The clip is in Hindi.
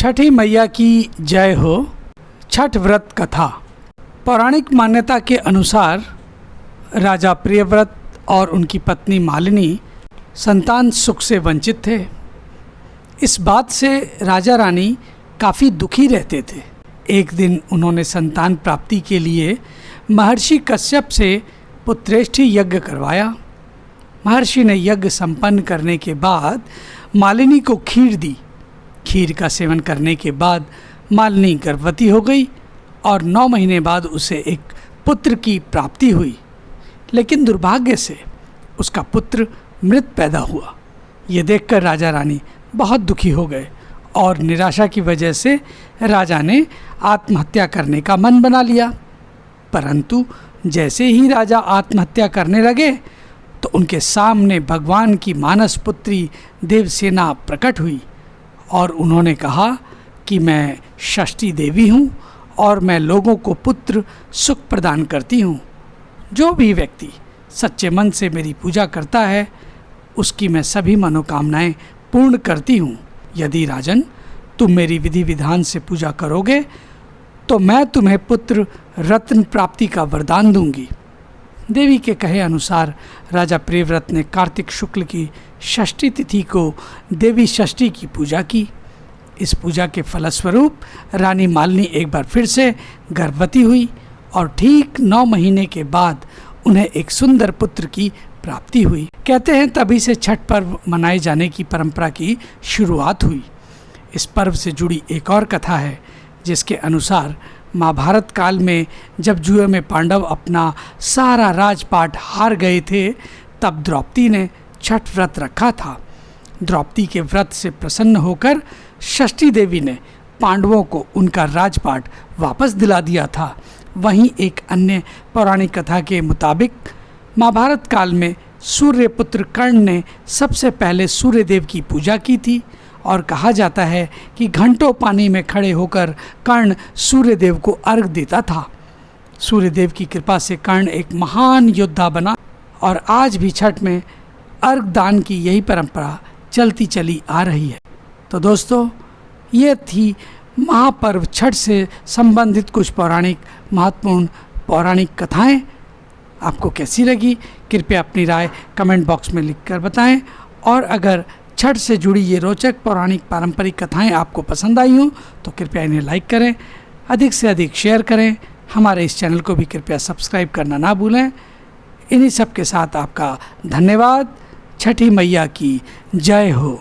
छठी मैया की जय हो। छठ व्रत कथा। पौराणिक मान्यता के अनुसार राजा प्रियव्रत और उनकी पत्नी मालिनी संतान सुख से वंचित थे। इस बात से राजा रानी काफ़ी दुखी रहते थे। एक दिन उन्होंने संतान प्राप्ति के लिए महर्षि कश्यप से पुत्रेष्ठि यज्ञ करवाया। महर्षि ने यज्ञ संपन्न करने के बाद मालिनी को खीर दी। खीर का सेवन करने के बाद मालिनी गर्भवती हो गई और 9 महीने बाद उसे एक पुत्र की प्राप्ति हुई, लेकिन दुर्भाग्य से उसका पुत्र मृत पैदा हुआ। ये देखकर राजा रानी बहुत दुखी हो गए और निराशा की वजह से राजा ने आत्महत्या करने का मन बना लिया। परंतु जैसे ही राजा आत्महत्या करने लगे तो उनके सामने भगवान की मानस पुत्री देवसेना प्रकट हुई और उन्होंने कहा कि मैं षष्ठी देवी हूँ और मैं लोगों को पुत्र सुख प्रदान करती हूँ। जो भी व्यक्ति सच्चे मन से मेरी पूजा करता है उसकी मैं सभी मनोकामनाएं पूर्ण करती हूँ। यदि राजन तुम मेरी विधि विधान से पूजा करोगे तो मैं तुम्हें पुत्र रत्न प्राप्ति का वरदान दूंगी। देवी के कहे अनुसार राजा प्रियव्रत ने कार्तिक शुक्ल की षष्ठी तिथि को देवी षष्ठी की पूजा की। इस पूजा के फलस्वरूप रानी मालिनी एक बार फिर से गर्भवती हुई और ठीक 9 महीने के बाद उन्हें एक सुंदर पुत्र की प्राप्ति हुई। कहते हैं तभी से छठ पर्व मनाए जाने की परंपरा की शुरुआत हुई। इस पर्व से जुड़ी एक और कथा है जिसके अनुसार महाभारत काल में जब जुए में पांडव अपना सारा राजपाट हार गए थे तब द्रौपदी ने छठ व्रत रखा था। द्रौपदी के व्रत से प्रसन्न होकर षष्ठी देवी ने पांडवों को उनका राजपाट वापस दिला दिया था। वहीं एक अन्य पौराणिक कथा के मुताबिक महाभारत काल में सूर्यपुत्र कर्ण ने सबसे पहले सूर्यदेव की पूजा की थी और कहा जाता है कि घंटों पानी में खड़े होकर कर्ण सूर्यदेव को अर्घ देता था। सूर्यदेव की कृपा से कर्ण एक महान योद्धा बना और आज भी छठ में अर्घ दान की यही परंपरा चलती चली आ रही है। तो दोस्तों, ये थी महापर्व छठ से संबंधित कुछ महत्वपूर्ण पौराणिक कथाएं। आपको कैसी लगी कृपया अपनी राय कमेंट बॉक्स में लिखकर बताएं। और अगर छठ से जुड़ी ये रोचक पौराणिक पारंपरिक कथाएं आपको पसंद आई हों तो कृपया इन्हें लाइक करें, अधिक से अधिक शेयर करें। हमारे इस चैनल को भी कृपया सब्सक्राइब करना ना भूलें। इन्हीं सब के साथ आपका धन्यवाद। छठी मैया की जय हो।